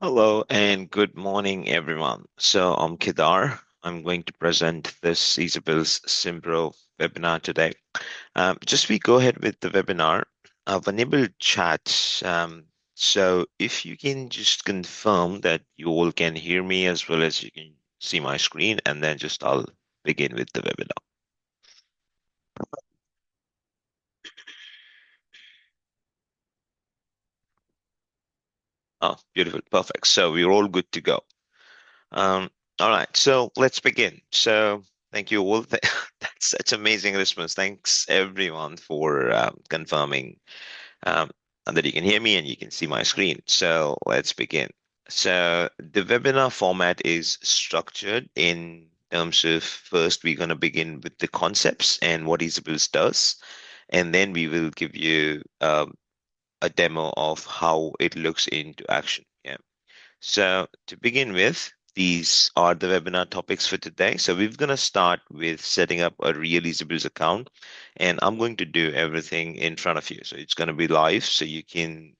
Hello and good morning, everyone. So I'm Kedar. I'm going to present this EzzyBills Simpro webinar today. Just we go ahead with the webinar. I've enabled chat. So if you can just confirm that you all can hear me as well as you can see my screen, and then just I'll begin with the webinar. Oh, beautiful. Perfect. So we're all good to go. Um, all right, so let's begin. So thank you all. That's such amazing response. Thanks everyone for confirming that you can hear me and you can see my screen. So let's begin. So the webinar format is structured in terms of first we're going to begin with the concepts and what EzzyBills does, and then we will give you a demo of how it looks into action. Yeah. So to begin with, these are the webinar topics for today. So we're going to start with setting up a real EzzyBills account, and I'm going to do everything in front of you. So it's going to be live, so you can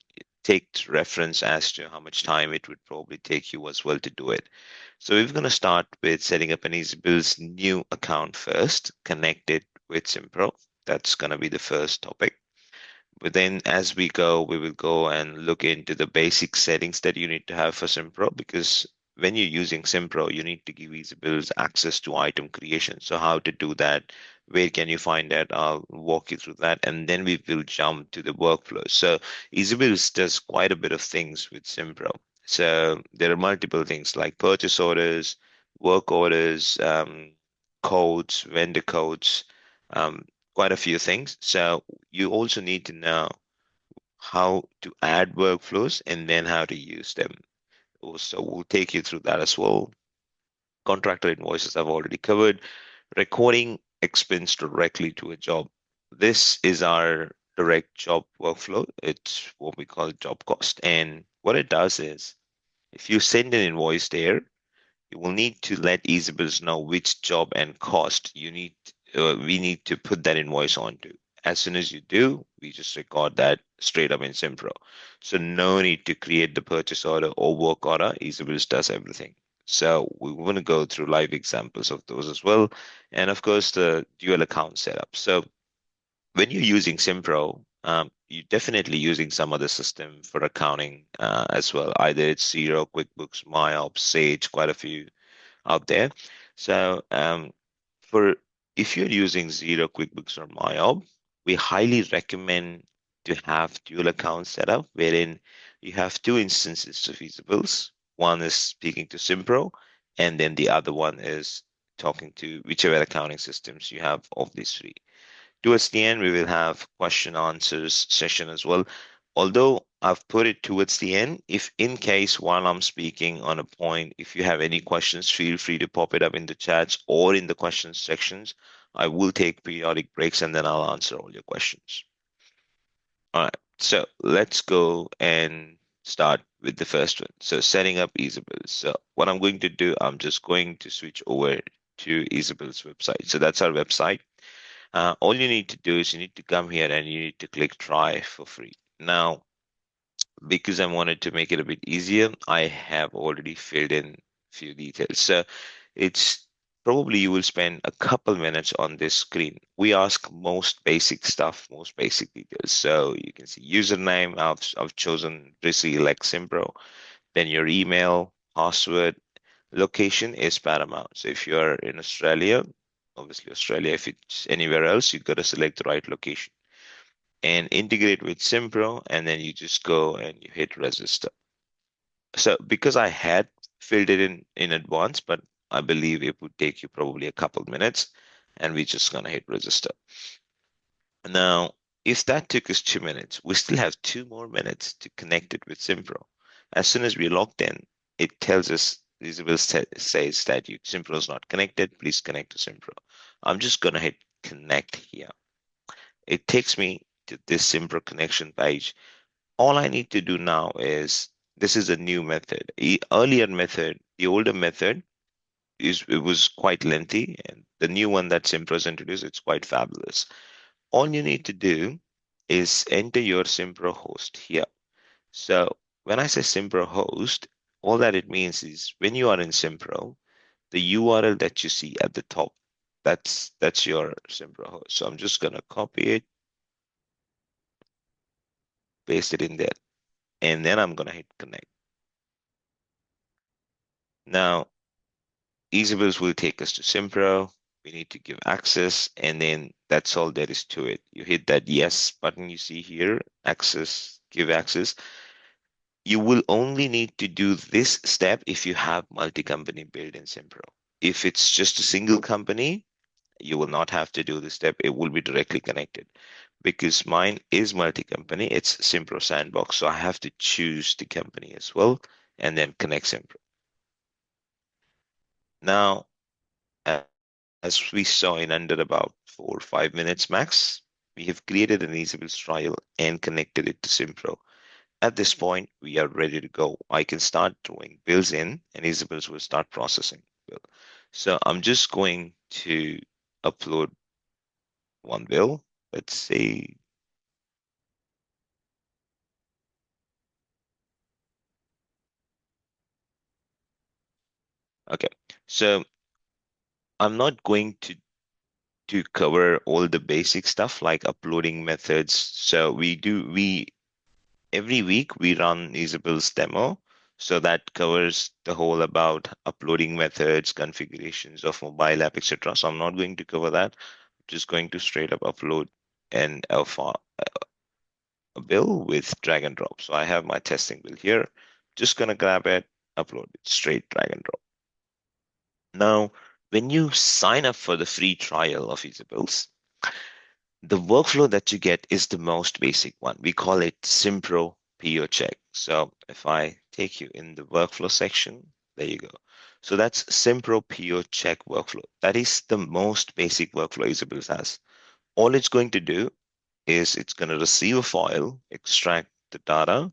take reference as to how much time it would probably take you as well to do it. So we're going to start with setting up an EzzyBills new account first, connected with Simpro. That's going to be the first topic. But then as we go, we will go and look into the basic settings that you need to have for Simpro because when you're using Simpro, you need to give EzzyBills access to item creation. So how to do that? Where can you find that? I'll walk you through that. And then we will jump to the workflow. So EzzyBills does quite a bit of things with Simpro. So there are multiple things like purchase orders, work orders, codes, vendor codes, um, quite a few things. So you also need to know how to add workflows and then how to use them. So we'll take you through that as well. Contractor invoices I've already covered. Recording expense directly to a job. This is our direct job workflow. It's what we call job cost. And what it does is if you send an invoice there, you will need to let EzzyBills know which job and cost we need to put that invoice onto. As soon as you do, we just record that straight up in Simpro. So no need to create the purchase order or work order. EzzyBills does everything. So we want to go through live examples of those as well. And of course, the dual account setup. So when you're using Simpro, you're definitely using some other system for accounting as well. Either it's Xero, QuickBooks, MyOps, Sage, quite a few out there. So for if you're using Xero, QuickBooks, or MyOb, we highly recommend to have dual account setup wherein you have two instances of EzzyBills. One is speaking to Simpro, and then the other one is talking to whichever accounting systems you have of these three. Towards the end, we will have question answers session as well. Although I've put it towards the end, if in case while I'm speaking on a point, if you have any questions, feel free to pop it up in the chats or in the questions sections. I will take periodic breaks and then I'll answer all your questions. All right, so let's go and start with the first one. So setting up EzzyBills. So what I'm going to do, I'm just going to switch over to EzzyBills website. So that's our website. All you need to do is you need to come here and you need to click try for free. Now, because I wanted to make it a bit easier, I have already filled in few details. So it's probably you will spend a couple minutes on this screen. We ask most basic stuff, most basic details. So you can see username. I've chosen Rizzi like Simpro. Then your email, password, location is paramount. So if you're in Australia, obviously Australia. If it's anywhere else, you've got to select the right location and integrate with Simpro, and then you just go and you hit register. So because I had filled it in advance, but I believe it would take you probably a couple minutes, and we're just gonna hit register. Now, if that took us 2 minutes, we still have 2 more minutes to connect it with Simpro. As soon as we logged in, it tells us says that Simpro is not connected. Please connect to Simpro. I'm just gonna hit connect here. It takes me to this Simpro connection page. All I need to do now is this is a new method. Earlier method, the older method it was quite lengthy, and the new one that Simpro's introduced, it's quite fabulous. All you need to do is enter your Simpro host here. So when I say Simpro host, All that it means is when you are in Simpro, the URL that you see at the top, that's your Simpro host. So I'm just gonna copy it, paste it in there, and then I'm gonna hit connect. Now, EzzyBills will take us to Simpro. We need to give access, and then that's all there is to it. You hit that yes button you see here, access, give access. You will only need to do this step if you have multi-company build in Simpro. If it's just a single company, you will not have to do this step. It will be directly connected. Because mine is multi-company, it's Simpro Sandbox, so I have to choose the company as well and then connect Simpro. Now, as we saw in under about 4 or 5 minutes max, we have created an EzzyBills trial and connected it to Simpro. At this point, we are ready to go. I can start throwing bills in, and EzzyBills will start processing bill. So I'm just going to upload one bill. Let's say, okay. So I'm not going to cover all the basic stuff like uploading methods. So we every week we run EzzyBills demo. So that covers the whole about uploading methods, configurations of mobile app, etc. So I'm not going to cover that. Just going to straight up upload a bill with drag and drop. So I have my testing bill here. Just gonna grab it, upload it, straight drag and drop. Now, when you sign up for the free trial of EzzyBills, the workflow that you get is the most basic one. We call it Simpro PO check. So if I take you in the workflow section, there you go. So that's Simpro PO check workflow. That is the most basic workflow EzzyBills has. All it's going to do is it's going to receive a file, extract the data,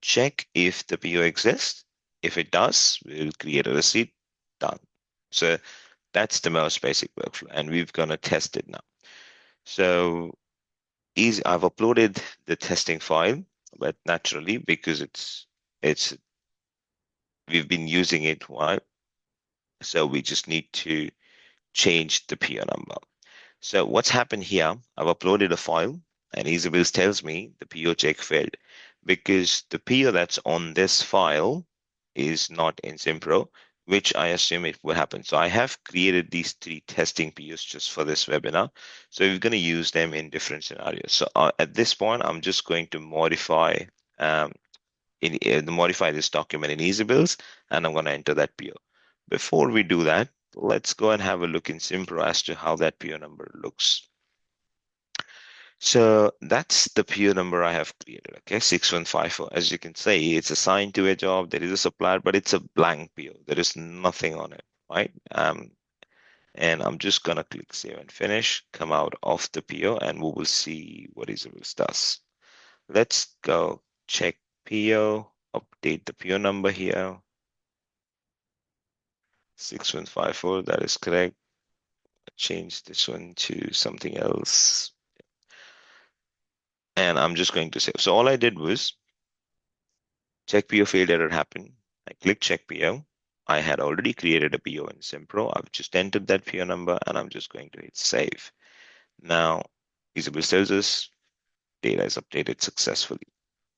check if the PO exists. If it does, we'll create a receipt. Done. So that's the most basic workflow, and we're going to test it now. So I've uploaded the testing file, but naturally because it's we've been using it while, so we just need to change the PO number. So what's happened here, I've uploaded a file and EzzyBills tells me the PO check failed because the PO that's on this file is not in Simpro, which I assume it will happen. So I have created these three testing POs just for this webinar. So we're going to use them in different scenarios. So at this point, I'm just going to um, modify this document in EzzyBills, and I'm going to enter that PO. Before we do that, let's go and have a look in Simpro as to how that PO number looks. So that's the PO number I have created, okay, 6154. As you can see, it's assigned to a job. There is a supplier, but it's a blank PO. There is nothing on it, right? And I'm just gonna click save and finish, come out of the PO, and we will see what EzzyBills does. Let's go check PO, update the PO number here. 6154, that is correct. Change this one to something else. And I'm just going to save. So all I did was check PO failed error happened. I click check PO. I had already created a PO in Simpro. I've just entered that PO number and I'm just going to hit save. Now, EzzyBills tells us data is updated successfully.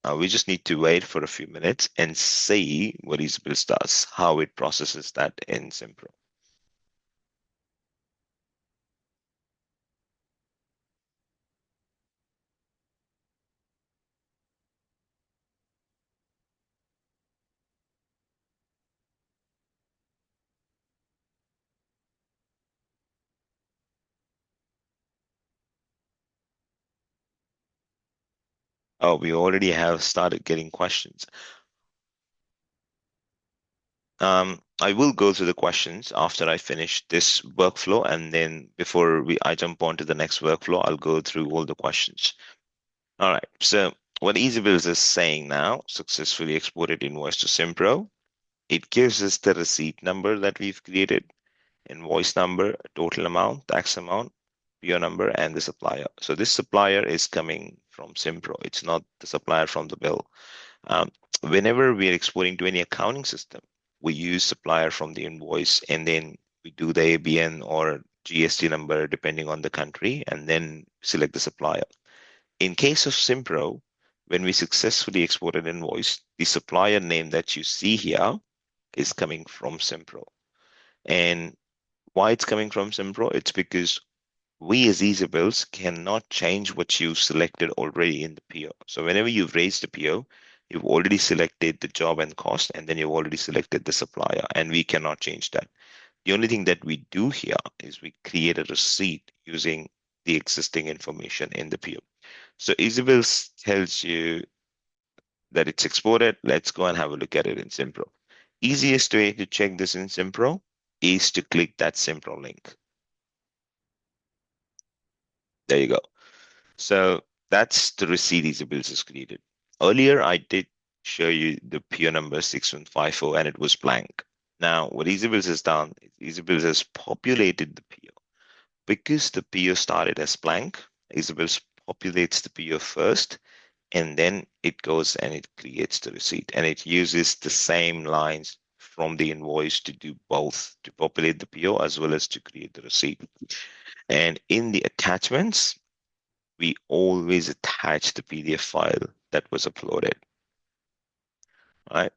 Now we just need to wait for a few minutes and see what EzzyBills does, how it processes that in Simpro. Oh, we already have started getting questions. I will go through the questions after I finish this workflow, and then before I jump on to the next workflow, I'll go through all the questions. All right. So what EzzyBills is saying now, successfully exported invoice to Simpro. It gives us the receipt number that we've created, invoice number, total amount, tax amount, PO number, and the supplier. So this supplier is coming from Simpro. It's not the supplier from the bill. Um, Whenever we are exporting to any accounting system, we use supplier from the invoice, and then we do the ABN or GST number depending on the country, and then select the supplier. In case of Simpro, when we successfully export an invoice, the supplier name that you see here is coming from Simpro. And why it's coming from Simpro? It's because we as EzzyBills cannot change what you selected already in the PO. So whenever you've raised the PO, you've already selected the job and cost, and then you've already selected the supplier, and we cannot change that. The only thing that we do here is we create a receipt using the existing information in the PO. So EzzyBills tells you that it's exported. Let's go and have a look at it in Simpro. Easiest way to check this in Simpro is to click that Simpro link. There you go. So that's the receipt EzzyBills has created. Earlier, I did show you the PO number 6154 and it was blank. Now, what EzzyBills has done, EzzyBills has populated the PO. Because the PO started as blank, EzzyBills populates the PO first, and then it goes and it creates the receipt. And it uses the same lines from the invoice to do both, to populate the PO as well as to create the receipt. And in the attachments, we always attach the PDF file that was uploaded. All right.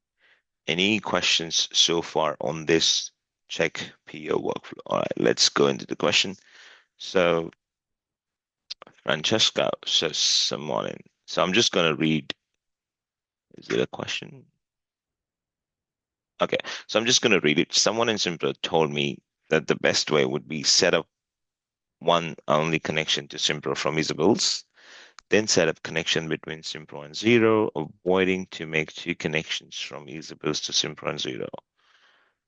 Any questions so far on this check PO workflow? All right, let's go into the question. So Francesca says some morning. So I'm just going to read. Is it a question? Okay, so I'm just going to read it. Someone in Simpro told me that the best way would be set up one only connection to Simpro from EzzyBills, then set up connection between Simpro and Zero, avoiding to make two connections from EzzyBills to Simpro and Zero.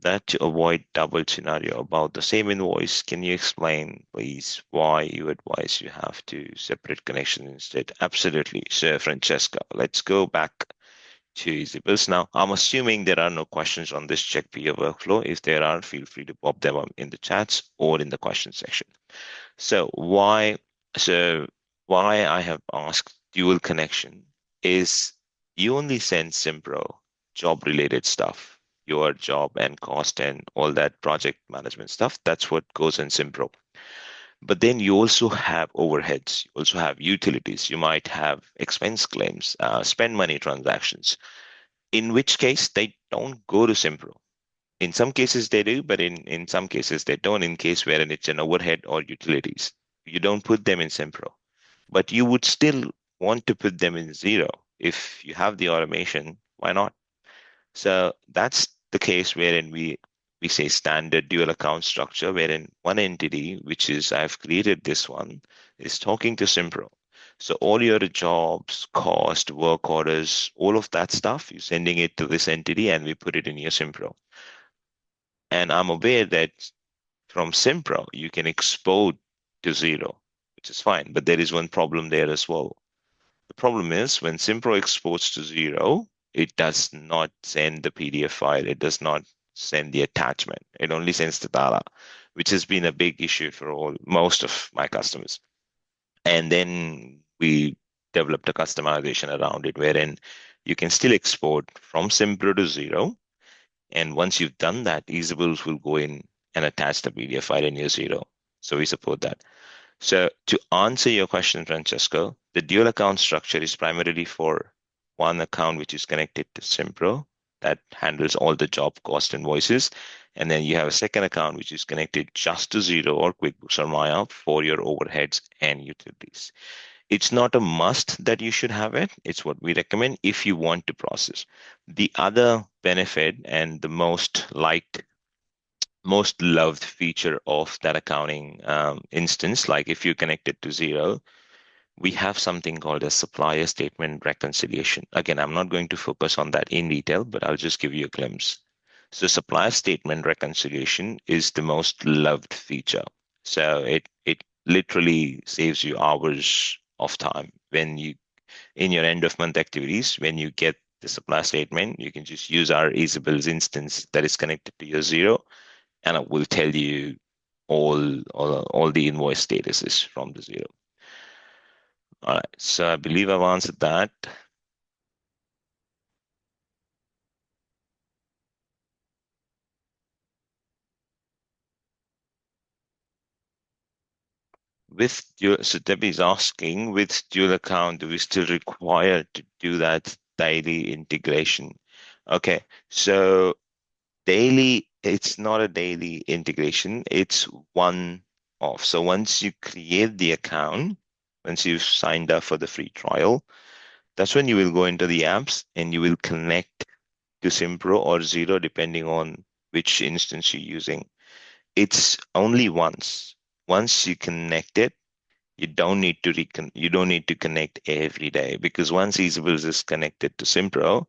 That to avoid double scenario about the same invoice. Can you explain, please, why you advise you have to separate connection instead? Absolutely. So, Francesca, let's go back to EzzyBills. Now, I'm assuming there are no questions on this check PO workflow. If there are, feel free to pop them up in the chats or in the question section. So so why I have asked dual connection is you only send Simpro job related stuff, your job and cost and all that project management stuff. That's what goes in Simpro. But then you also have overheads, you also have utilities, you might have expense claims, spend money transactions, in which case they don't go to Simpro. In some cases they do, but in some cases they don't, in case wherein it's an overhead or utilities. You don't put them in Simpro, but you would still want to put them in Zero. If you have the automation, why not? So that's the case wherein we say standard dual account structure, wherein one entity, which is I've created this one, is talking to Simpro. So all your jobs, cost, work orders, all of that stuff, you're sending it to this entity and we put it in your Simpro. And I'm aware that from Simpro, you can export to Zero, which is fine, but there is one problem there as well. The problem is when Simpro exports to Zero, it does not send the PDF file. It does not send the attachment. It only sends the data, which has been a big issue for most of my customers. And then we developed a customization around it wherein you can still export from Simpro to Zero. And once you've done that, EzzyBills will go in and attach the PDF file in your Zero. So we support that. So to answer your question, Francesco, the dual account structure is primarily for one account which is connected to Simpro that handles all the job cost invoices. And then you have a second account which is connected just to Zero or QuickBooks or Maya for your overheads and utilities. It's not a must that you should have it. It's what we recommend if you want to process. The other benefit and the most loved feature of that accounting instance, like if you connect it to Zero, we have something called a supplier statement reconciliation. Again, I'm not going to focus on that in detail, but I'll just give you a glimpse. So supplier statement reconciliation is the most loved feature. So it literally saves you hours of time when you in your end of month activities, when you get the supplier statement, you can just use our EzzyBills instance that is connected to your Zero, and it will tell you all the invoice statuses from the Zero. All right, so I believe I've answered that. So Debbie is asking, with dual account, do we still require to do that daily integration? Okay, so daily, it's not a daily integration, it's one off. So once you create the account, once you've signed up for the free trial, that's when you will go into the apps and you will connect to Simpro or Zero, depending on which instance you're using. It's only once. Once you connect it, you don't need to connect every day, because once EzzyBills is connected to Simpro,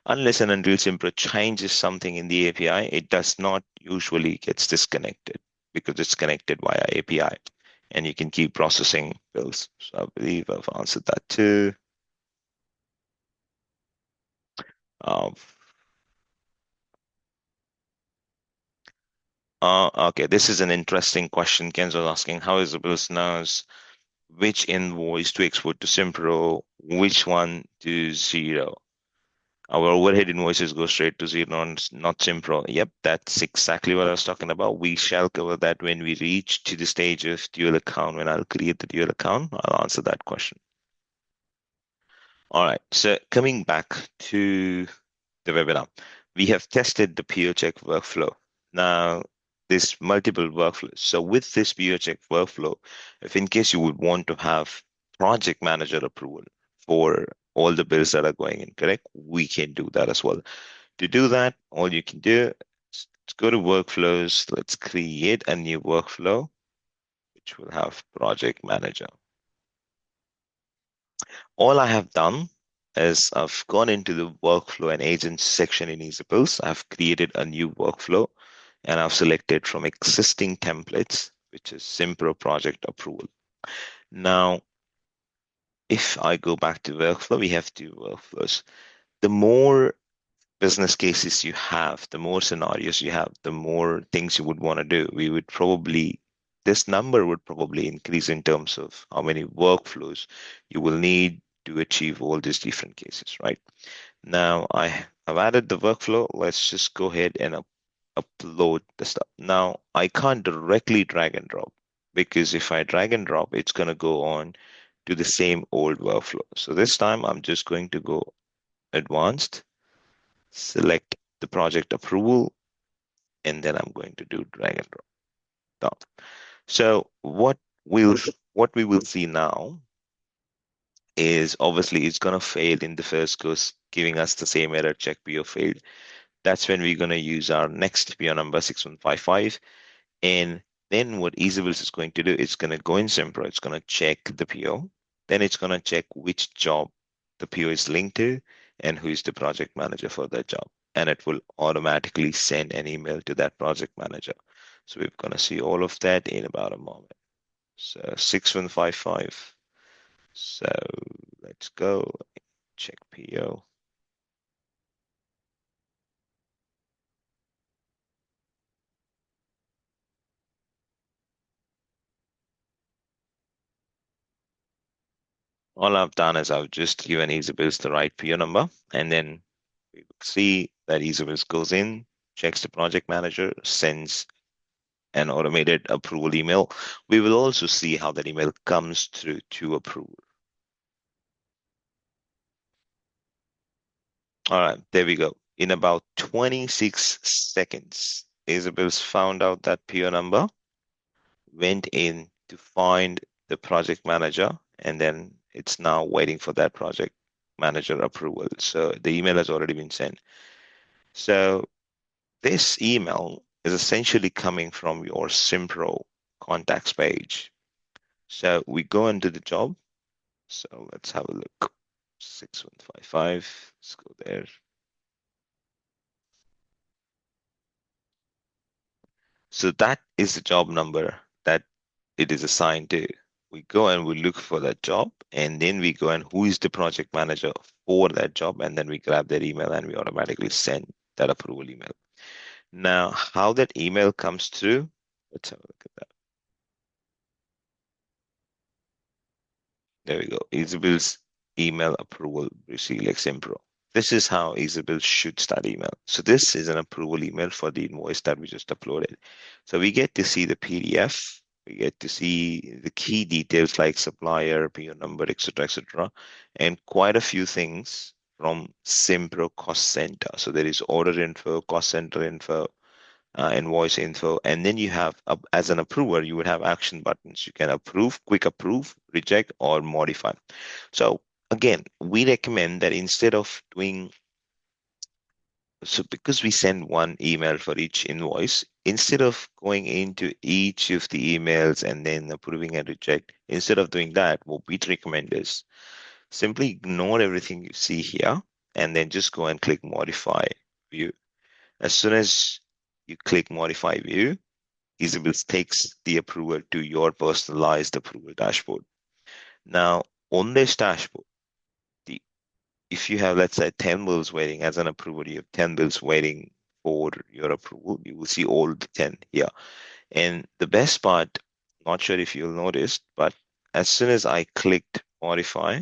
unless and until Simpro changes something in the API, it does not usually gets disconnected because it's connected via API, and you can keep processing bills. So I believe I've answered that too. Um, okay, this is an interesting question. Kenzo asking how EzzyBills knows which invoice to export to Simpro, which one to Zero. Our overhead invoices go straight to Zero, not Simpro. Yep, that's exactly what I was talking about. We shall cover that when we reach to the stage of dual account. When I'll create the dual account, I'll answer that question. All right, so coming back to the webinar, we have tested the PO check workflow. Now, there's multiple workflows. So with this PO check workflow, if in case you would want to have project manager approval for all the bills that are going in, correct? We can do that as well. To do that, all you can do is go to workflows. Let's create a new workflow, which will have project manager. All I have done is I've gone into the workflow and agents section in EzzyBills. I've created a new workflow and I've selected from existing templates, which is Simpro project approval. Now, if I go back to workflow, we have two workflows. The more business cases you have, the more scenarios you have, the more things you would want to do. This number would probably increase in terms of how many workflows you will need to achieve all these different cases, right? Now I have added the workflow. Let's just go ahead and upload the stuff. Now I can't directly drag and drop, because if I drag and drop, it's going to go on to the same old workflow. So this time I'm just going to go advanced, select the project approval, and then I'm going to do drag and drop down. So we'll what we will see now is obviously it's going to fail in the first course, giving us the same error check PO failed. That's when we're going to use our next PO number 6155. And then what EzzyBills is going to do, it's going to go in Simpro, it's going to check the PO. Then it's going to check which job the PO is linked to and who is the project manager for that job. And it will automatically send an email to that project manager. So we're going to see all of that in about a moment. So 6155. So let's go check PO. All I've done is I've just given EzzyBills the right PO number, and then we will see that EzzyBills goes in, checks the project manager, sends an automated approval email. We will also see how that email comes through to approval. All right, there we go. In about 26 seconds, EzzyBills found out that PO number, went in to find the project manager, and then it's now waiting for that project manager approval. So the email has already been sent. So this email is essentially coming from your Simpro contacts page. So we go into the job. So let's have a look. 6155. Let's go there. So that is the job number that it is assigned to. We go and we look for that job, and then we go and who is the project manager for that job, and then we grab their email and we automatically send that approval email. Now, how that email comes through, let's have a look at that. There we go. EzzyBills email approval received like Simpro. This is how EzzyBills should start email. So this is an approval email for the invoice that we just uploaded. So we get to see the PDF. We get to see the key details like supplier, PO number, etc., etc., and quite a few things from Simpro Cost Center. So there is order info, cost center info, invoice info, and then you have, as an approver, you would have action buttons. You can approve, quick approve, reject, or modify. So again, we recommend that instead of doing so because we send one email for each invoice, instead of going into each of the emails and then approving and reject, instead of doing that, what we'd recommend is simply ignore everything you see here and then just go and click modify view. As soon as you click modify view, EzzyBills takes the approval to your personalized approval dashboard. Now, on this dashboard, the if you have, let's say, 10 bills waiting as an approval, you have 10 bills waiting for your approval, you will see all the 10 here. And the best part, not sure if you'll notice, but as soon as I clicked modify,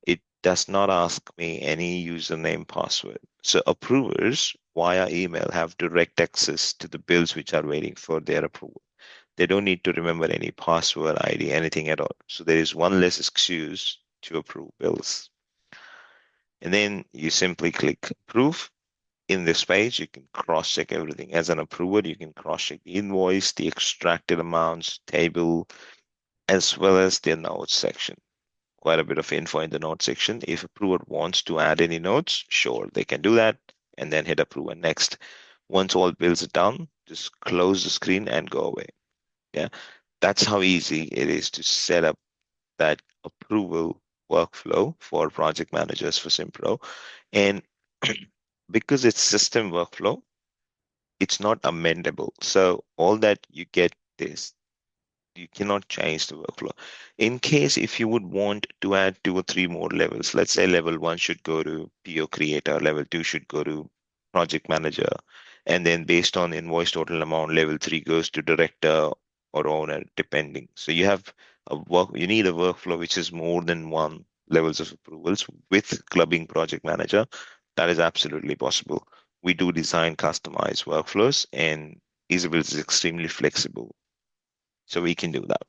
it does not ask me any username password. So approvers via email have direct access to the bills which are waiting for their approval. They don't need to remember any password, ID, anything at all. So there is one less excuse to approve bills. And then you simply click approve. In this page, you can cross-check everything. As an approver, you can cross-check the invoice, the extracted amounts, table, as well as the notes section. Quite a bit of info in the notes section. If approver wants to add any notes, sure, they can do that, and then hit approve and next. Once all bills are done, just close the screen and go away. Yeah, that's how easy it is to set up that approval workflow for project managers for Simpro. And because it's system workflow, it's not amendable. So all that you get is you cannot change the workflow. In case if you would want to add two or three more levels, let's say level one should go to PO creator, level two should go to project manager, and then based on invoice total amount, level three goes to director or owner, depending. So you need a workflow which is more than one levels of approvals with clubbing project manager. That is absolutely possible. We do design customized workflows, and EzzyBills is extremely flexible, so we can do that.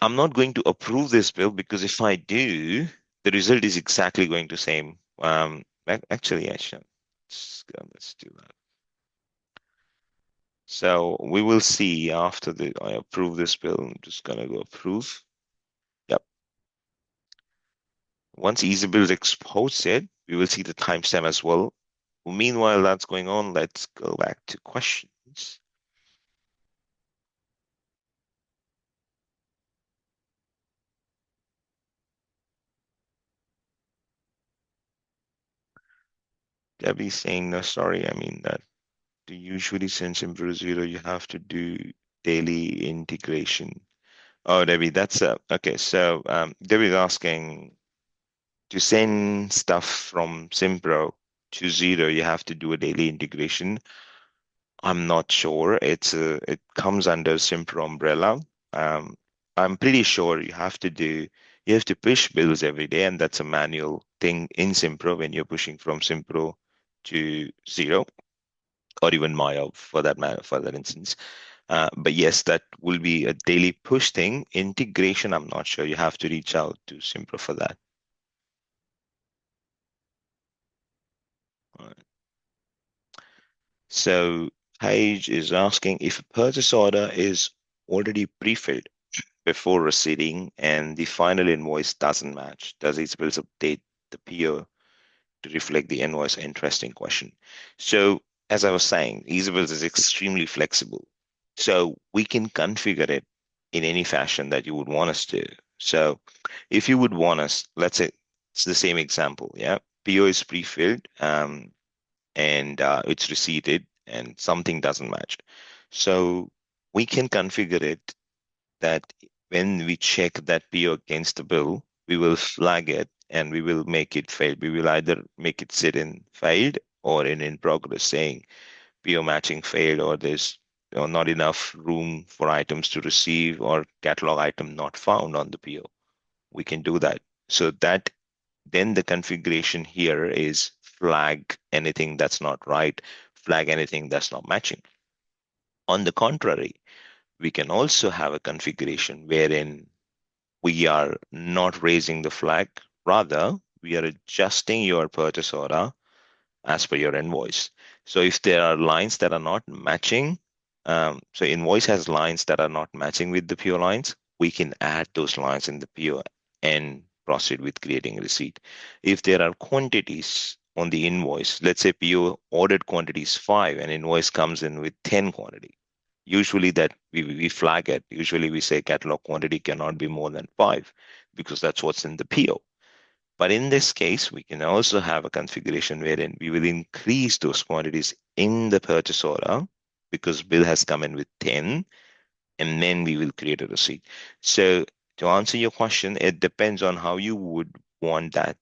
I'm not going to approve this bill because if I do, the result is exactly going to same. Actually, I should. Let's do that. So we will see after I approve this bill. I'm just gonna go approve. Yep. Once EzzyBills exports it, we will see the timestamp as well. Meanwhile, that's going on. Let's go back to questions. Debbie saying no, sorry. I mean that to usually send Simpro zero, you have to do daily integration. Oh, Debbie, that's okay. So Debbie's asking to send stuff from Simpro to zero, you have to do a daily integration. I'm not sure. It comes under Simpro umbrella. Um, I'm pretty sure you have to push bills every day, and that's a manual thing in Simpro when you're pushing from Simpro to zero, or even Maya for that matter, for that instance. But yes, that will be a daily push thing. Integration, I'm not sure. You have to reach out to Simpro for that. All right. So Paige is asking if a purchase order is already pre-filled before receiving and the final invoice doesn't match, does EzzyBills update the PO to reflect the invoice? Interesting question. So as I was saying, EzzyBills is extremely flexible. So we can configure it in any fashion that you would want us to. So if you would want us, let's say it's the same example, yeah. PO is pre-filled, and it's receipted and something doesn't match. So we can configure it that when we check that PO against the bill, we will flag it and we will make it failed. We will either make it sit in failed or in progress, saying PO matching failed, or there's not enough room for items to receive, or catalog item not found on the PO. We can do that. So that then the configuration here is flag anything that's not right, flag anything that's not matching. On the contrary, we can also have a configuration wherein we are not raising the flag. Rather, we are adjusting your purchase order as per your invoice. So if there are lines that are not matching, so invoice has lines that are not matching with the PO lines, we can add those lines in the PO and proceed with creating a receipt. If there are quantities on the invoice, let's say PO ordered quantities 5 and invoice comes in with 10 quantity. Usually that we flag it. Usually we say catalog quantity cannot be more than 5 because that's what's in the PO. But in this case, we can also have a configuration wherein we will increase those quantities in the purchase order because bill has come in with 10, and then we will create a receipt. So to answer your question, it depends on how you would want that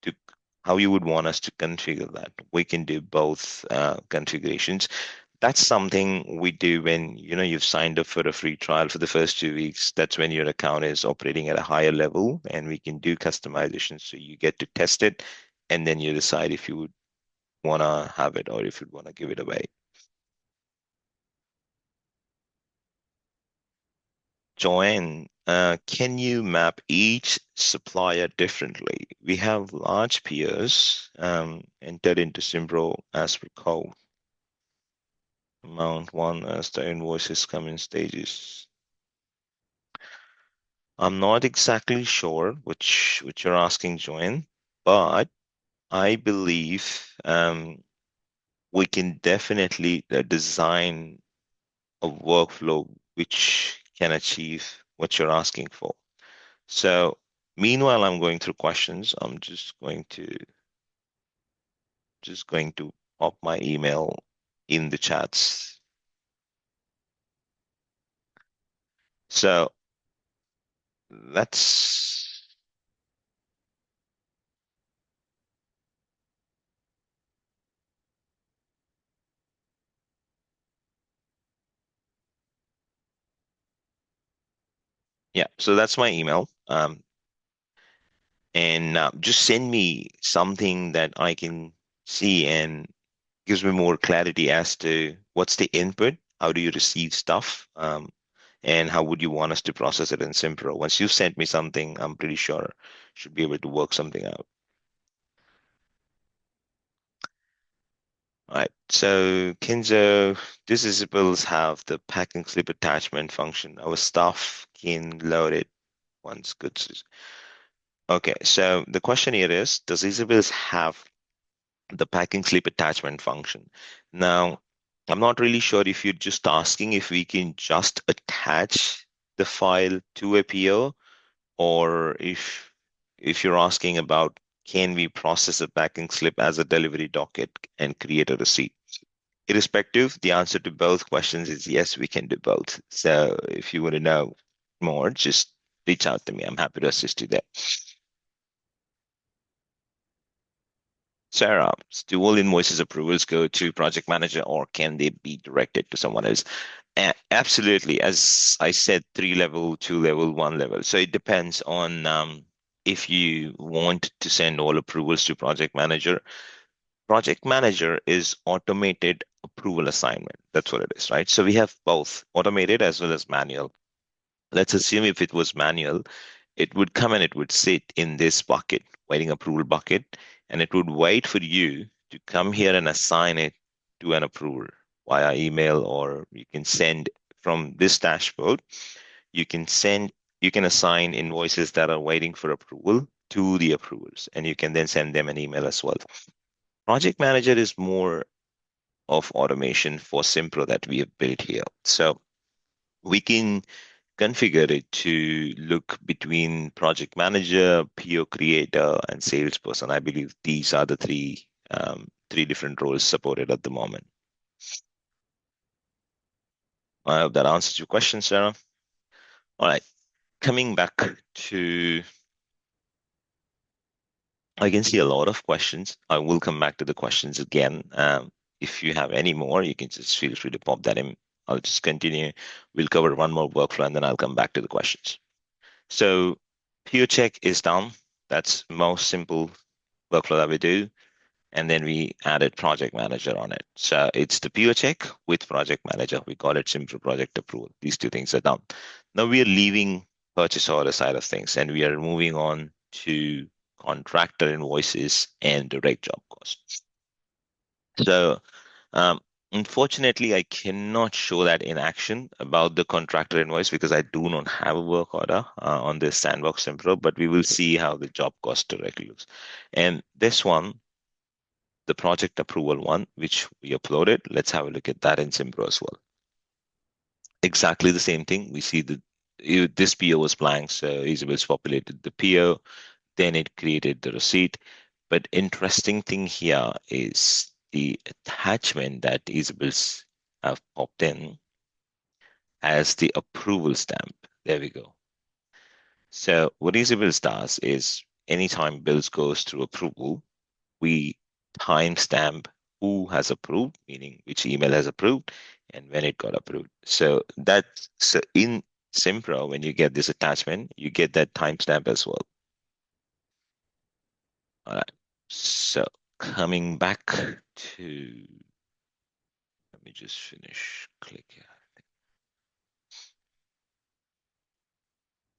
to, how you would want us to configure that. We can do both configurations. That's something we do when you've signed up for a free trial for the first 2 weeks. That's when your account is operating at a higher level, and we can do customization. So you get to test it, and then you decide if you would want to have it or if you'd want to give it away. Joanne, can you map each supplier differently? We have large peers entered into Simpro as per code. Amount one as the invoices come in stages. I'm not exactly sure which you're asking, Joanne, but I believe we can definitely design a workflow which can achieve what you're asking for. So meanwhile, I'm going through questions. I'm just going to pop my email in the chats. So let's yeah. So that's my email. And just send me something that I can see and gives me more clarity as to what's the input, how do you receive stuff, and how would you want us to process it in Simpro. Once you've sent me something, I'm pretty sure should be able to work something out. All right. So Kinzo, these EzzyBills have the packing slip attachment function. Our staff can load it once goods. Okay. So the question here is, does EzzyBills have the packing slip attachment function? Now, I'm not really sure if you're just asking if we can just attach the file to a PO, or if you're asking about can we process a packing slip as a delivery docket and create a receipt. Irrespective, the answer to both questions is yes, we can do both. So if you want to know more, just reach out to me. I'm happy to assist you there. Sarah, do all invoices approvals go to project manager or can they be directed to someone else? Absolutely. As I said, 3 level, 2 level, 1 level. So it depends on if you want to send all approvals to project manager. Project manager is automated approval assignment. That's what it is, right? So we have both automated as well as manual. Let's assume if it was manual, it would come and it would sit in this bucket, waiting approval bucket, and it would wait for you to come here and assign it to an approver via email, or you can send from this dashboard, you can send, you can assign invoices that are waiting for approval to the approvers, and you can then send them an email as well. Project Manager is more of automation for Simpro that we have built here. So we can configure it to look between project manager, PO creator, and salesperson. I believe these are the three different roles supported at the moment. I hope that answers your question, Sarah. All right, coming back to, I can see a lot of questions. I will come back to the questions again. If you have any more, you can just feel free to pop that in. I'll just continue. We'll cover one more workflow and then I'll come back to the questions. So PO check is done. That's most simple workflow that we do. and then we added project manager on it. So it's the PO check with project manager. We call it Simpro project approval. These two things are done. Now we are leaving purchase order side of things, and we are moving on to contractor invoices and direct job costs. So um, unfortunately, I cannot show that in action about the contractor invoice because I do not have a work order on this Sandbox Simpro, but we will see how the job cost directly looks. And this one, the project approval one, which we uploaded, let's have a look at that in Simpro as well. Exactly the same thing. We see this PO was blank, so EzzyBills populated the PO, then it created the receipt. But interesting thing here is the attachment that EzzyBills have popped in as the approval stamp. There we go. So what EzzyBills does is anytime bills goes through approval, we timestamp who has approved, meaning which email has approved and when it got approved. So in Simpro, when you get this attachment, you get that timestamp as well. All right. So coming back to, let me just finish click here.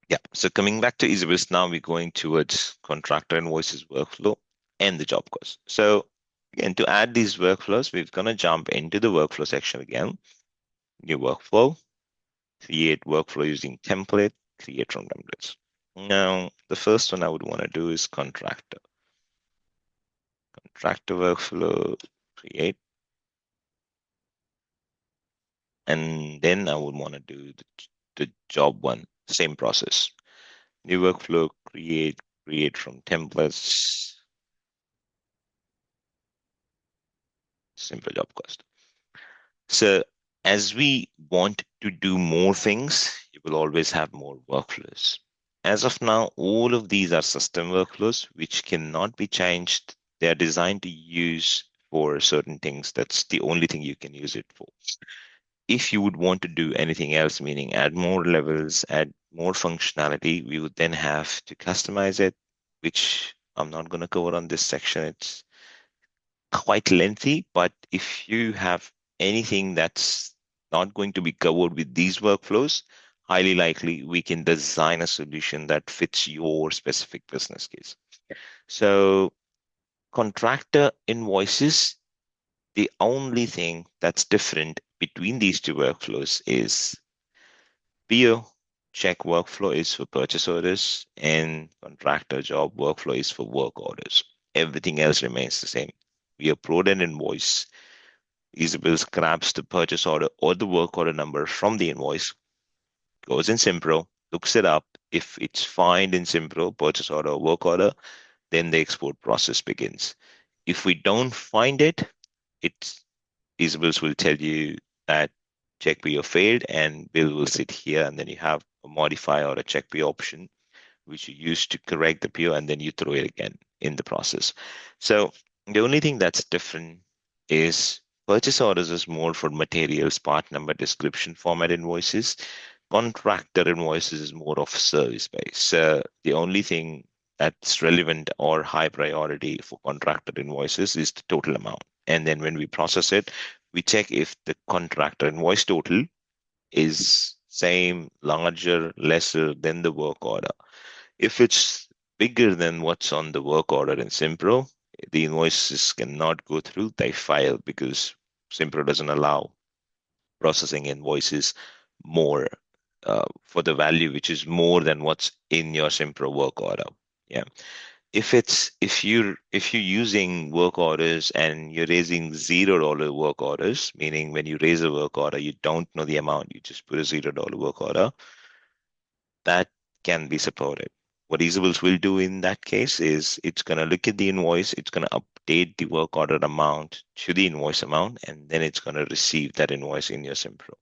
Yeah. So coming back to EzzyBills, now we're going towards contractor invoices workflow and the job cost. So again, to add these workflows, we're going to jump into the workflow section again. New workflow, create workflow using template, create from templates. Now, the first one I would want to do is contractor. Contractor workflow, create. And then I would want to do the job one, same process. New workflow, create from templates, simple job cost. So as we want to do more things, you will always have more workflows. As of now, all of these are system workflows which cannot be changed. They are designed to use for certain things. That's the only thing you can use it for. If you would want to do anything else, meaning add more levels, add more functionality, we would then have to customize it, which I'm not going to cover on this section. It's quite lengthy, but if you have anything that's not going to be covered with these workflows, highly likely we can design a solution that fits your specific business case. So contractor invoices, the only thing that's different between these two workflows is PO check workflow is for purchase orders and contractor job workflow is for work orders. Everything else remains the same. We upload an invoice. EzzyBills grabs the purchase order or the work order number from the invoice, goes in Simpro, looks it up. If it's found in Simpro, purchase order or work order, then the export process begins. If we don't find it, it's EzzyBills will tell you that check PO failed and bill will sit here, and then you have a modify or a check PO option which you use to correct the PO, and then you throw it again in the process. So the only thing that's different is purchase orders is more for materials, part number, description format invoices. Contractor invoices is more of service based. So the only thing that's relevant or high priority for contractor invoices is the total amount. And then when we process it, we check if the contractor invoice total is same, larger, lesser than the work order. If it's bigger than what's on the work order in Simpro, the invoices cannot go through, they file because Simpro doesn't allow processing invoices more for the value which is more than what's in your Simpro work order. Yeah. If you're using work orders and you're raising $0 work orders, meaning when you raise a work order, you don't know the amount, you just put a $0 work order, that can be supported. What EzzyBills will do in that case is it's going to look at the invoice, it's going to update the work order amount to the invoice amount, and then it's going to receive that invoice in your Simpro.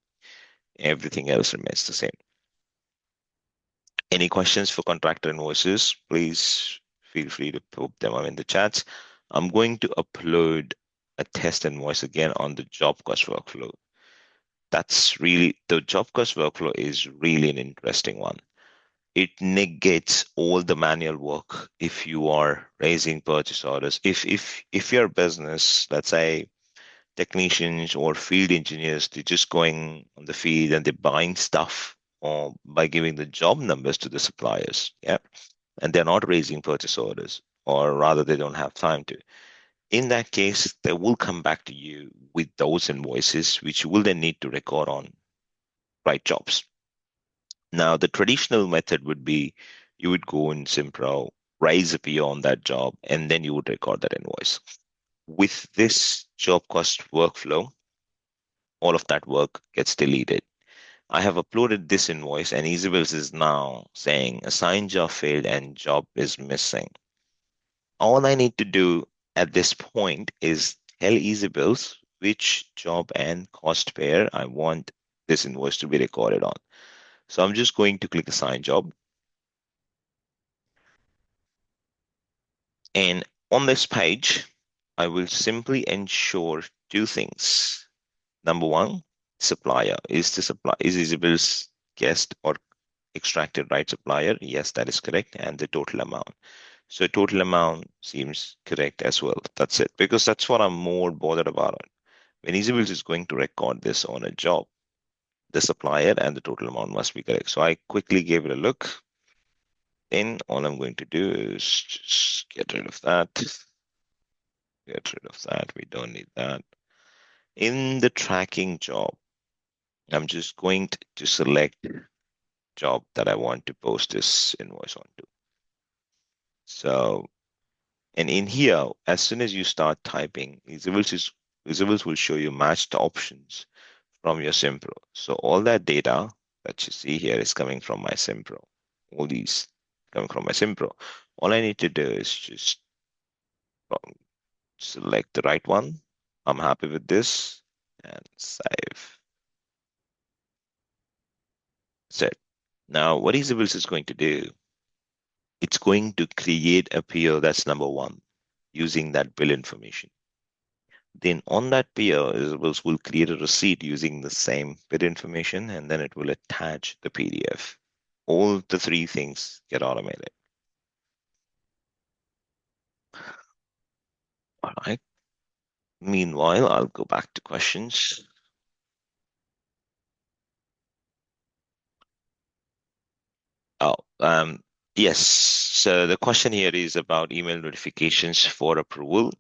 Everything else remains the same. Any questions for contractor invoices, please feel free to put them in the chats. I'm going to upload a test invoice again on the job cost workflow. The job cost workflow is really an interesting one. it negates all the manual work if you are raising purchase orders. If your business, let's say technicians or field engineers, they're just going on the field and they're buying stuff or by giving the job numbers to the suppliers, yeah, and they're not raising purchase orders, or rather they don't have time to. In that case, they will come back to you with those invoices, which you will then need to record on right jobs. Now, the traditional method would be you would go in Simpro, raise a PO on that job, and then you would record that invoice. With this job cost workflow, all of that work gets deleted. I have uploaded this invoice, and EzzyBills is now saying assigned job failed and job is missing. All I need to do at this point is tell EzzyBills which job and cost pair I want this invoice to be recorded on. So I'm just going to click assign job. And on this page, I will simply ensure two things. Number one, supplier. Is EzzyBills guest or extracted right supplier? Yes, that is correct. And the total amount. So total amount seems correct as well. That's it. Because that's what I'm more bothered about. When EzzyBills is going to record this on a job, the supplier and the total amount must be correct. So I quickly gave it a look. Then all I'm going to do is just get rid of that. Get rid of that. We don't need that. In the tracking job, I'm just going to select job that I want to post this invoice onto. So, and in here, as soon as you start typing, EzzyBills will show you matched options from your Simpro. So all that data that you see here is coming from my Simpro. All these coming from my Simpro. All I need to do is just select the right one. I'm happy with this and save. That's it. Now, what EzzyBills is going to do, it's going to create a PO that's number one using that bill information. Then on that PO, EzzyBills will create a receipt using the same bill information, and then it will attach the PDF. All the three things get automated. All right. Meanwhile, I'll go back to questions. Oh, yes. So the question here is about email notifications for approval.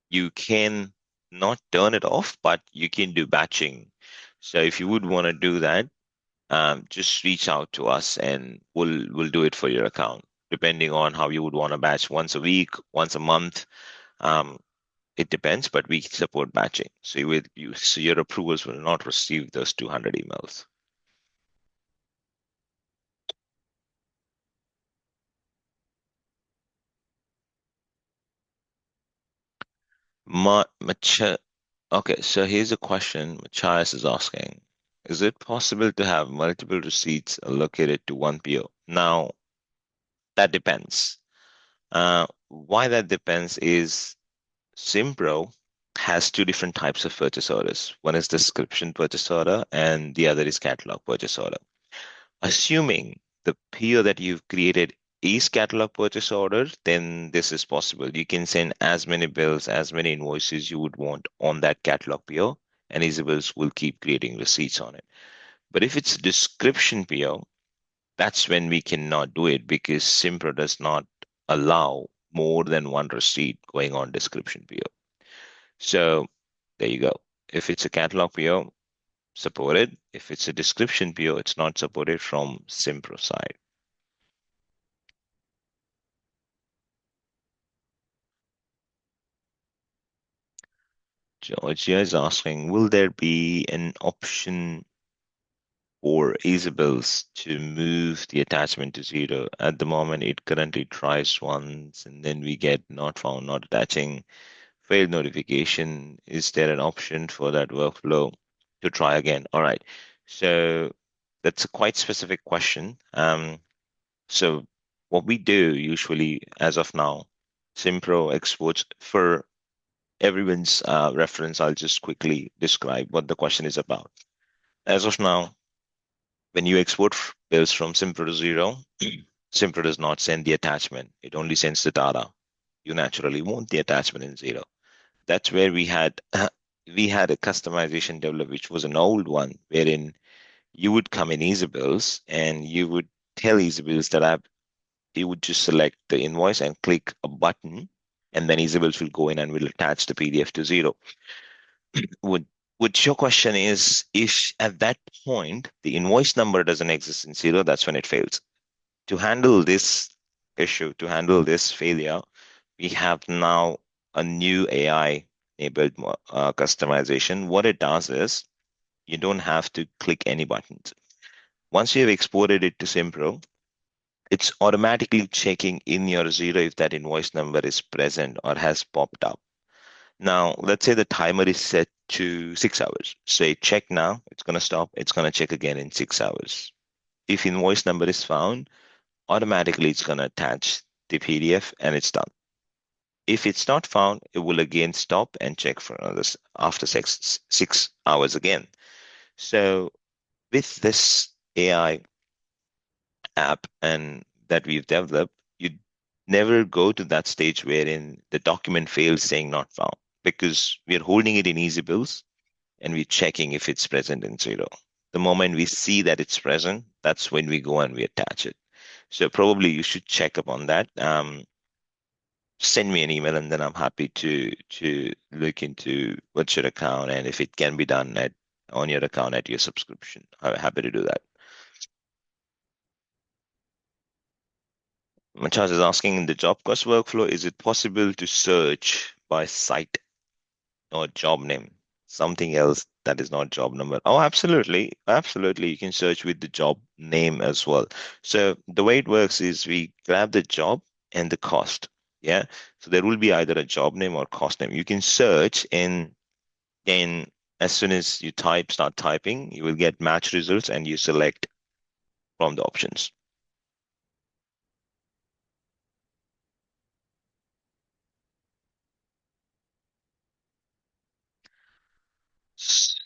You can not turn it off, but you can do batching. So if you would want to do that, just reach out to us and we'll do it for your account, depending on how you would want to batch once a week, once a month. Um, it depends, but we support batching. So your approvals will not receive those 200 emails. Macha, okay, so here's a question Machias is asking. Is it possible to have multiple receipts allocated to one PO? Now, that depends. Why that depends is Simpro has two different types of purchase orders. One is description purchase order, and the other is catalog purchase order. Assuming the PO that you've created is catalog purchase order, then this is possible. You can send as many bills, as many invoices you would want on that catalog PO, and EzzyBills will keep creating receipts on it. But if it's a description PO, that's when we cannot do it because Simpro does not allow more than one receipt going on description PO. So there you go. If it's a catalog PO, supported. If it's a description PO, it's not supported from Simpro side. Georgia is asking, will there be an option for EzzyBills to move the attachment to zero? At the moment, it currently tries once and then we get not found, not attaching, failed notification. Is there an option for that workflow to try again? All right. So that's a quite specific question. So what we do usually, as of now, Simpro exports for everyone's reference. I'll just quickly describe what the question is about. As of now, When you export bills from Simpro to Zero, Simpro does not send the attachment. It only sends the data. You naturally want the attachment in Zero. That's where we had a customization developed, which was an old one, wherein you would come in EzzyBills and you would tell EzzyBills that you would just select the invoice and click a button, and then EzzyBills will go in and will attach the PDF to Zero. Would Which your question is, if at that point the invoice number doesn't exist in Zero, that's when it fails. To handle this issue, to handle this failure, we have now a new AI enabled customization. What it does is you don't have to click any buttons. Once you have exported it to Simpro, it's automatically checking in your Zero if that invoice number is present or has popped up. Now, let's say the timer is set to 6 hours. Say check now, it's going to stop. It's going to check again in 6 hours. If invoice number is found, automatically it's going to attach the PDF and it's done. If it's not found, it will again stop and check for another after 6 hours again. So with this AI app and that we've developed, you never go to that stage wherein the document fails saying not found because we are holding it in EzzyBills and we're checking if it's present in Zero. The moment we see that it's present, that's when we go and we attach it. So probably you should check up on that. Send me an email and then I'm happy to look into what's your account and if it can be done at on your account at your subscription. I'm happy to do that. Machaz is asking in the job cost workflow, is it possible to search by site or job name? Something else that is not job number. Oh, absolutely. Absolutely. You can search with the job name as well. So the way it works is we grab the job and the cost. Yeah. So there will be either a job name or cost name. You can search and as soon as you start typing, you will get match results and you select from the options.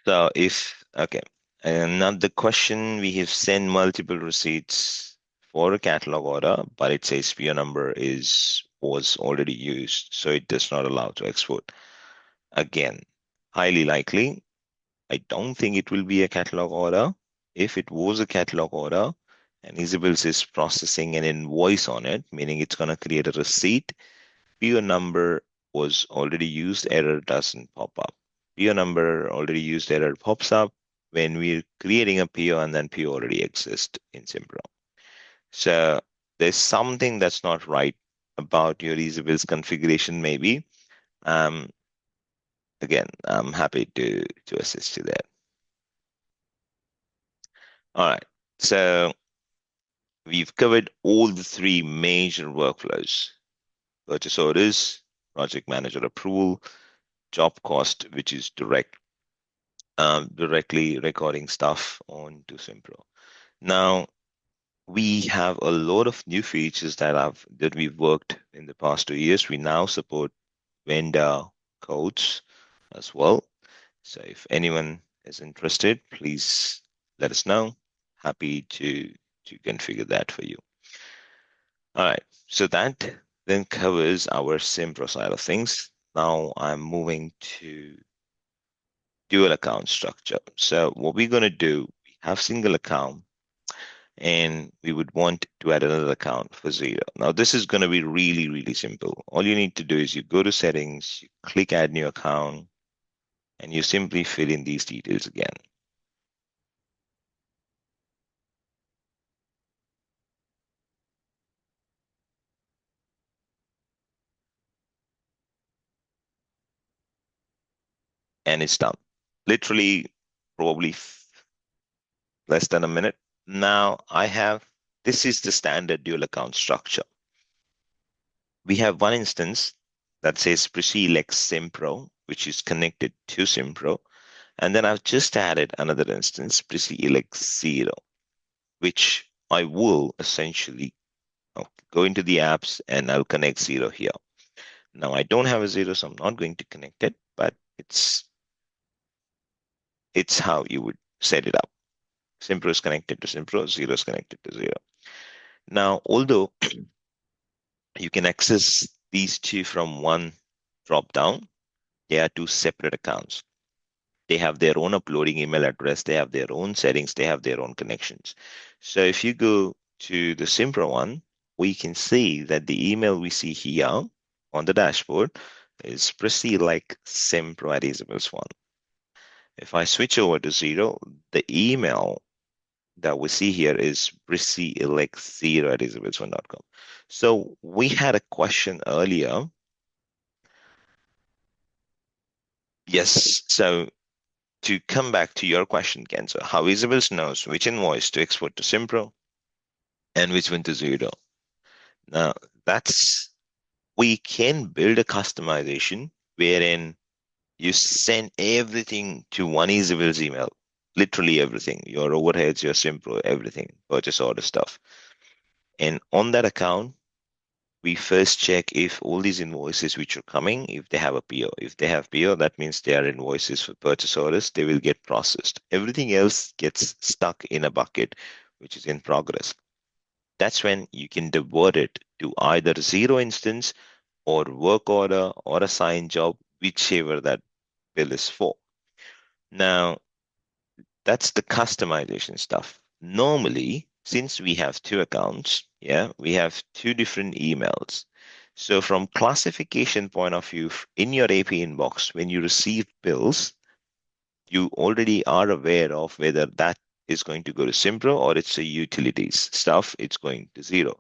So if, okay. And now the question, we have sent multiple receipts for a catalog order, but it says PO number was already used, so it does not allow to export. Again, highly likely, I don't think it will be a catalog order. If it was a catalog order and EzzyBills is processing an invoice on it, meaning it's going to create a receipt, PO number was already used, error doesn't pop up. PO number already used, error pops up when we're creating a PO and then PO already exists in Simpro. So there's something that's not right about your EzzyBills configuration, maybe. Um, Again, I'm happy to assist you there. All right. So we've covered all the three major workflows: purchase orders, project manager approval, job cost, which is directly recording stuff onto Simpro. Now, we have a lot of new features that we've worked in the past 2 years. We now support vendor codes as well. So if anyone is interested, please let us know. Happy to configure that for you. All right. So that then covers our Simpro side of things. Now I'm moving to dual account structure. So what we're going to do, we have single account and we would want to add another account for Zero. Now this is going to be really, really simple. All you need to do is you go to settings, you click add new account, and you simply fill in these details again. And it's done. Literally, probably less than a minute. Now this is the standard dual account structure. We have one instance that says pre-select Simpro, which is connected to Simpro. And then I've just added another instance, pre-select Zero, which I will essentially go into the apps and I'll connect Zero here. Now I don't have a Zero, so I'm not going to connect it, but it's how you would set it up. Simpro is connected to Simpro, zero is connected to zero. Now, although you can access these two from one drop down, they are two separate accounts. They have their own uploading email address, they have their own settings, they have their own connections. So if you go to the Simpro one, we can see that the email we see here on the dashboard is pretty like Simpro at EzzyBills one. If I switch over to zero, the email that we see here is brissy0 at EzzyBills1.com. So we had a question earlier. Yes, so to come back to your question, Ken, so how EzzyBills knows which invoice to export to Simpro and which one to zero. Now, that's we can build a customization wherein you send everything to one EzzyBills email, literally everything, your overheads, your Simpro, everything, purchase order stuff. And on that account, we first check if all these invoices which are coming, if they have a PO. If they have PO, that means they are invoices for purchase orders, they will get processed. Everything else gets stuck in a bucket, which is in progress. That's when you can divert it to either zero instance or work order or a signed job, whichever that bill is for. Now, that's the customization stuff. Normally, since we have two accounts, yeah, we have two different emails. So from classification point of view, in your AP inbox, when you receive bills, you already are aware of whether that is going to go to Simpro or it's a utilities stuff, it's going to zero.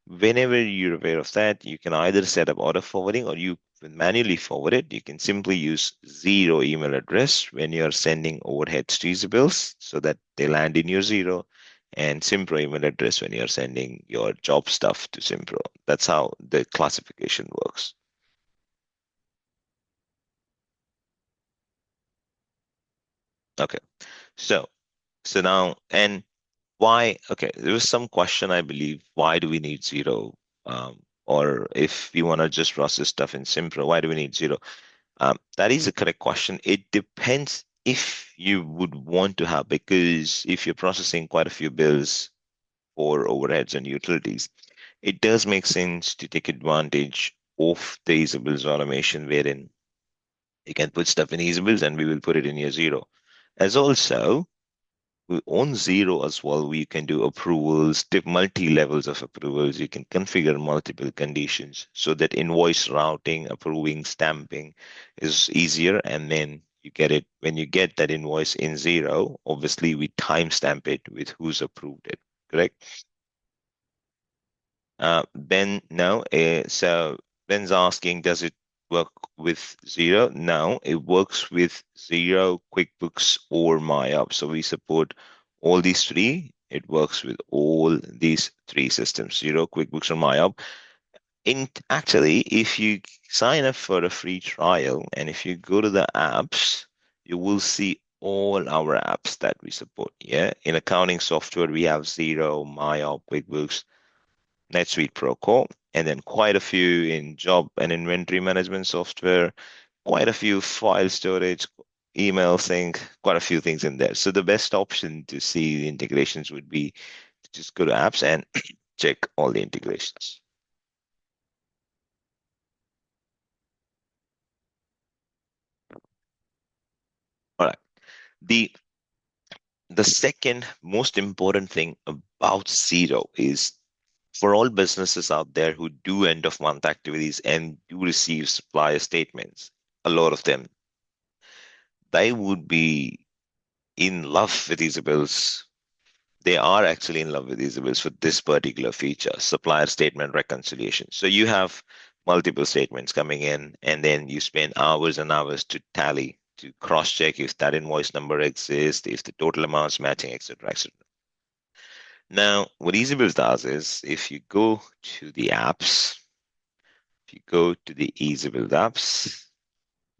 Whenever you're aware of that, you can either set up auto forwarding or you can manually forward it. You can simply use zero email address when you're sending overheads to EzzyBills so that they land in your zero, and Simpro email address when you're sending your job stuff to Simpro. That's how the classification works. Okay. So now, and why? Okay, there was some question, I believe, why do we need zero? Or if we want to just process stuff in Simpro, why do we need zero? That is a correct question. It depends if you would want to have, because if you're processing quite a few bills for overheads and utilities, it does make sense to take advantage of the EzzyBills automation, wherein you can put stuff in EzzyBills and we will put it in your zero. As also, on zero as well, we can do approvals, multi levels of approvals. You can configure multiple conditions so that invoice routing, approving, stamping is easier. And then you get it when you get that invoice in zero. Obviously, we timestamp it with who's approved it. Correct? Ben, no. So Ben's asking, does it work with Zero? No, it works with Zero, QuickBooks, or MyUp. So we support all these three. It works with all these three systems, Zero, QuickBooks, or MyUp. Actually, if you sign up for a free trial and if you go to the apps, you will see all our apps that we support. Yeah. In accounting software, we have Zero, MyUp, QuickBooks, NetSuite Procore, and then quite a few in job and inventory management software, quite a few file storage, email sync, quite a few things in there. So the best option to see the integrations would be to just go to apps and check all the integrations. All right. The the second most important thing about Zero is for all businesses out there who do end of month activities and do receive supplier statements, a lot of them, they would be in love with EzzyBills. They are actually in love with EzzyBills for this particular feature, supplier statement reconciliation. So you have multiple statements coming in, and then you spend hours and hours to tally, to cross-check if that invoice number exists, if the total amount's matching, etc., etc. Now, what EzzyBills does is if you go to the apps, if you go to the EzzyBills apps,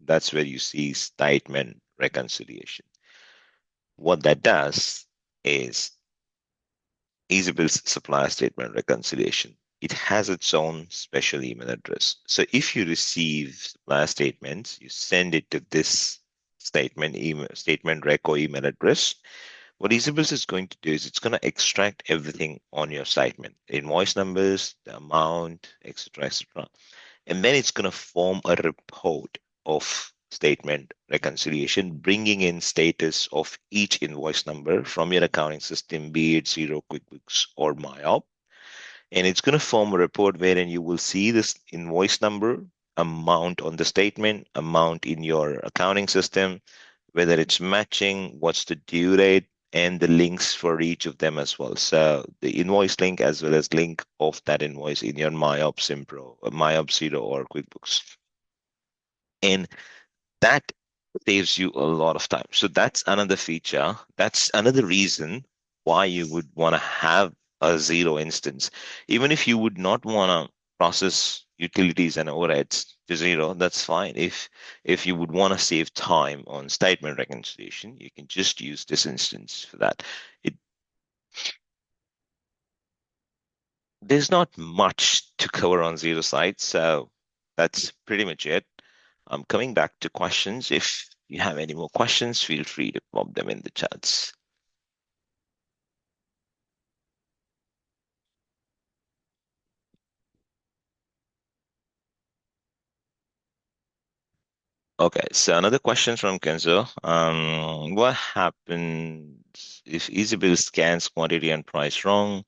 that's where you see statement reconciliation. What that does is EzzyBill's supplier statement reconciliation. It has its own special email address. So if you receive supplier statements, you send it to this statement reco email address. What EzzyBills is going to do is it's going to extract everything on your statement, invoice numbers, the amount, etc., etc. And then it's going to form a report of statement reconciliation, bringing in status of each invoice number from your accounting system, be it Zero, QuickBooks, or MyOp. And it's going to form a report wherein you will see this invoice number, amount on the statement, amount in your accounting system, whether it's matching, what's the due date, and the links for each of them as well. So the invoice link as well as link of that invoice in your MyOp Simpro, MyOp Zero, or QuickBooks. And that saves you a lot of time. So that's another feature. That's another reason why you would want to have a zero instance. Even if you would not want to process utilities and overheads to zero, that's fine. If you would want to save time on statement reconciliation, you can just use this instance for that. It There's not much to cover on zero side, so that's pretty much it. I'm coming back to questions. If you have any more questions, feel free to pop them in the chats. Okay, so another question from Kenzo. What happens if EasyBill scans quantity and price wrong?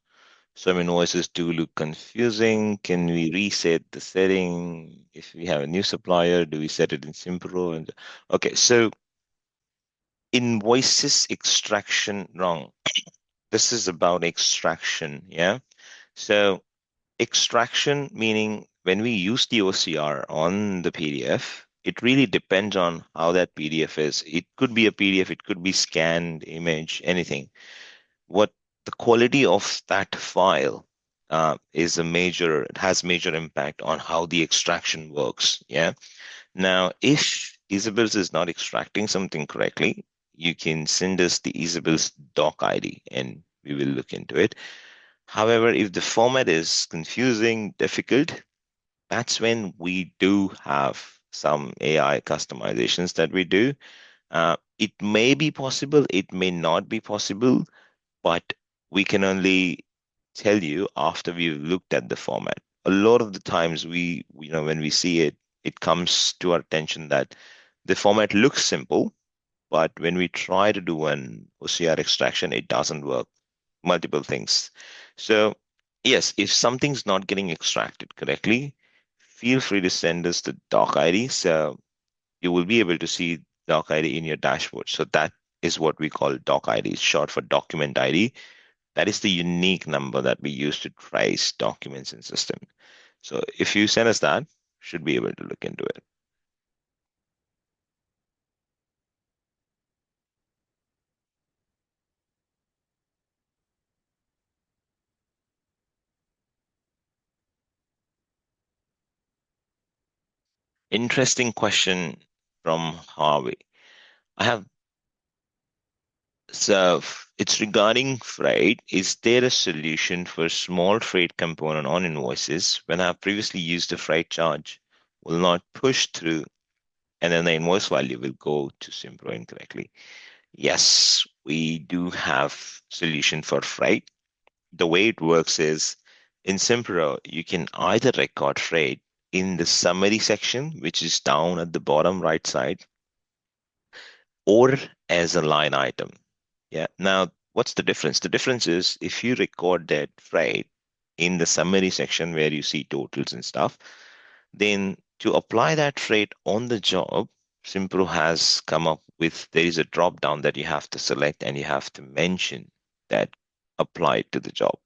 Some invoices do look confusing. Can we reset the setting? If we have a new supplier, do we set it in Simpro? And okay, so invoices extraction wrong. This is about extraction, yeah? So extraction, meaning when we use the OCR on the PDF, it really depends on how that PDF is. It could be a PDF, it could be scanned image, anything. What the quality of that file is a major, it has major impact on how the extraction works. Yeah. Now, if EzzyBills is not extracting something correctly, you can send us the EzzyBills doc ID and we will look into it. However, if the format is confusing, difficult, that's when we do have some AI customizations that we do. It may be possible, it may not be possible, but we can only tell you after we've looked at the format. A lot of the times when we see it, it comes to our attention that the format looks simple, but when we try to do an OCR extraction, it doesn't work. Multiple things. So, yes, if something's not getting extracted correctly, feel free to send us the doc ID. So you will be able to see doc ID in your dashboard. So that is what we call doc ID, short for document ID. That is the unique number that we use to trace documents in system. So if you send us that, should be able to look into it. Interesting question from Harvey. I have So it's regarding freight. Is there a solution for small freight component on invoices when I have previously used a freight charge will not push through and then the invoice value will go to Simpro incorrectly? Yes, we do have solution for freight. The way it works is in Simpro, you can either record freight in the summary section, which is down at the bottom right side, or as a line item. Yeah. Now, what's the difference? The difference is if you record that freight in the summary section where you see totals and stuff, then to apply that freight on the job, Simpro has come up with there is a drop down that you have to select and you have to mention that applied to the job.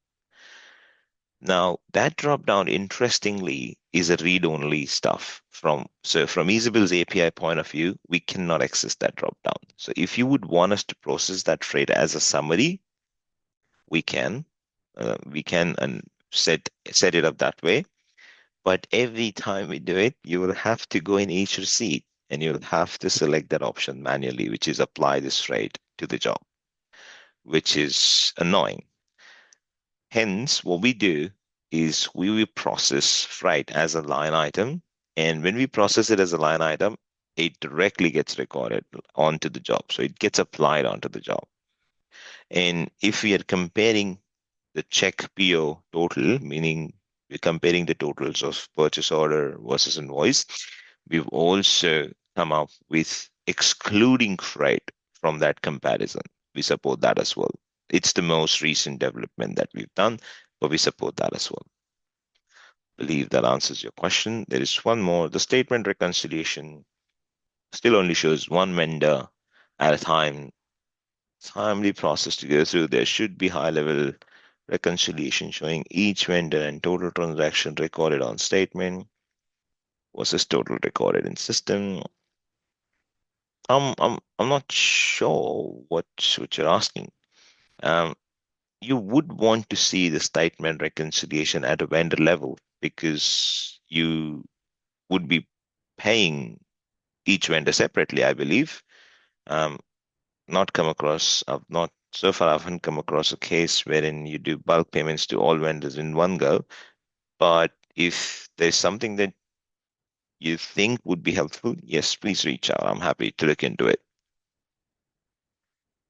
Now, that drop down, interestingly, is a read-only stuff. From EzzyBill's API point of view, we cannot access that drop down. So if you would want us to process that freight as a summary, we can. We can and set it up that way. But every time we do it, you will have to go in each receipt and you'll have to select that option manually, which is apply this freight to the job, which is annoying. Hence, what we do is we will process freight as a line item. And when we process it as a line item, it directly gets recorded onto the job. So it gets applied onto the job. And if we are comparing the check PO total, meaning we're comparing the totals of purchase order versus invoice, we've also come up with excluding freight from that comparison. We support that as well. It's the most recent development that we've done, but we support that as well. Believe that answers your question. There is one more. The statement reconciliation still only shows one vendor at a time. Timely process to go through. There should be high level reconciliation showing each vendor and total transaction recorded on statement versus total recorded in system. I'm not sure what you're asking. Um, you would want to see the statement reconciliation at a vendor level because you would be paying each vendor separately, I believe. Um, not come across, I've not so far, I haven't come across a case wherein you do bulk payments to all vendors in one go. But if there's something that you think would be helpful, yes, please reach out. I'm happy to look into it.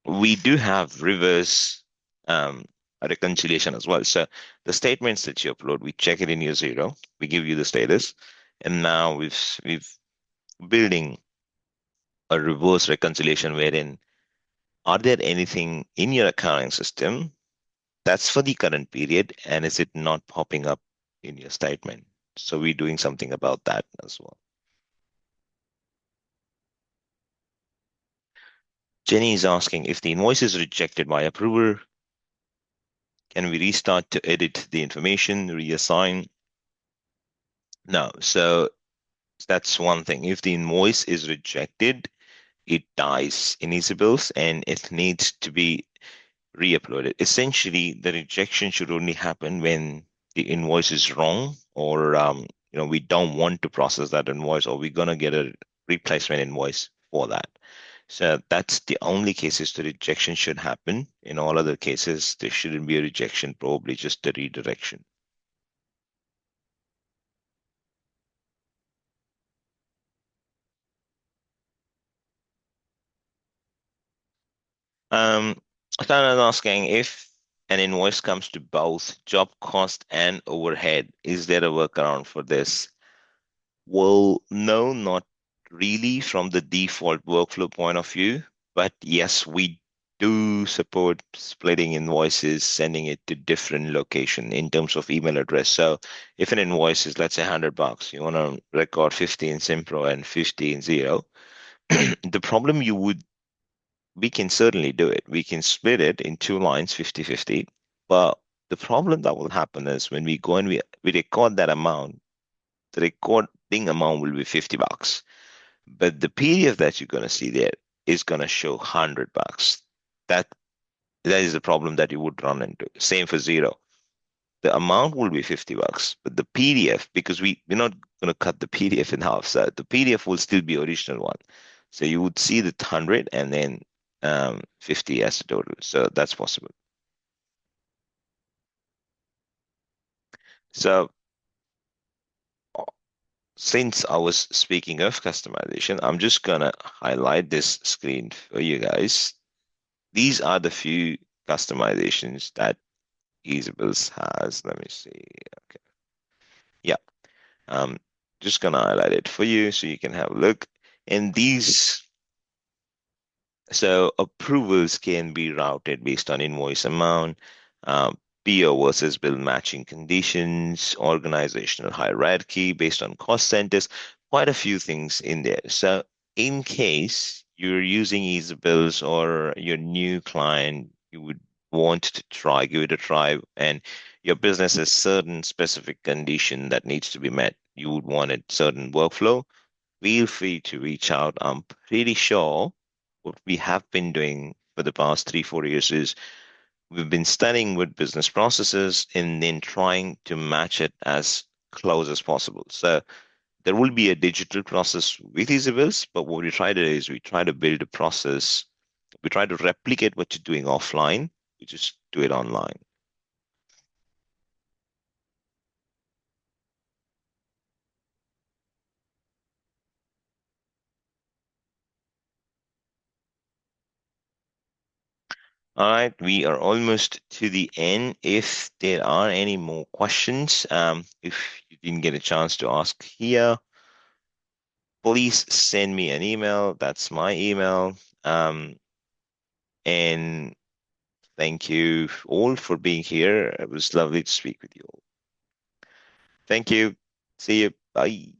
We do have reverse reconciliation as well. So the statements that you upload, we check it in your zero, we give you the status, and now we've building a reverse reconciliation wherein are there anything in your accounting system that's for the current period, and is it not popping up in your statement? So we're doing something about that as well. Jenny is asking if the invoice is rejected by approver, can we restart to edit the information, reassign? No. So that's one thing. If the invoice is rejected, it dies in EzzyBills and it needs to be re-uploaded. Essentially, the rejection should only happen when the invoice is wrong or we don't want to process that invoice or we're gonna get a replacement invoice for that. So that's the only cases the rejection should happen. In all other cases, there shouldn't be a rejection, probably just a redirection. Um, Someone asking if an invoice comes to both job cost and overhead, is there a workaround for this? Well, no, not really from the default workflow point of view, but yes, we do support splitting invoices, sending it to different location in terms of email address. So if an invoice is, let's say, $100, you want to record 50 in Simpro and 50 in Zero, the problem you would we can certainly do it. We can split it in two lines, 50-50. But the problem that will happen is when we go and we record that amount, the recording amount will be $50. But the PDF that you're going to see there is going to show $100. That that is the problem that you would run into. Same for Zero. The amount will be $50, but the PDF, because we're not going to cut the PDF in half, so the PDF will still be original one. So you would see the 100 and then 50 as the total. So that's possible. So since I was speaking of customization, I'm just gonna highlight this screen for you guys. These are the few customizations that EzzyBills has. Let me see. Okay. Yeah. Um, just gonna highlight it for you so you can have a look. And these, so approvals can be routed based on invoice amount, PO versus bill matching conditions, organizational hierarchy based on cost centers, quite a few things in there. So in case you're using EzzyBills or your new client, you would want to try, give it a try, and your business has certain specific condition that needs to be met. You would want a certain workflow, feel free to reach out. I'm pretty sure what we have been doing for the past 3, 4 years is we've been studying with business processes and then trying to match it as close as possible. So there will be a digital process with EzzyBills, but what we try to do is we try to build a process. We try to replicate what you're doing offline. We just do it online. All right, we are almost to the end. If there are any more questions, if you didn't get a chance to ask here, please send me an email. That's my email. And thank you all for being here. It was lovely to speak with you all. Thank you. See you. Bye.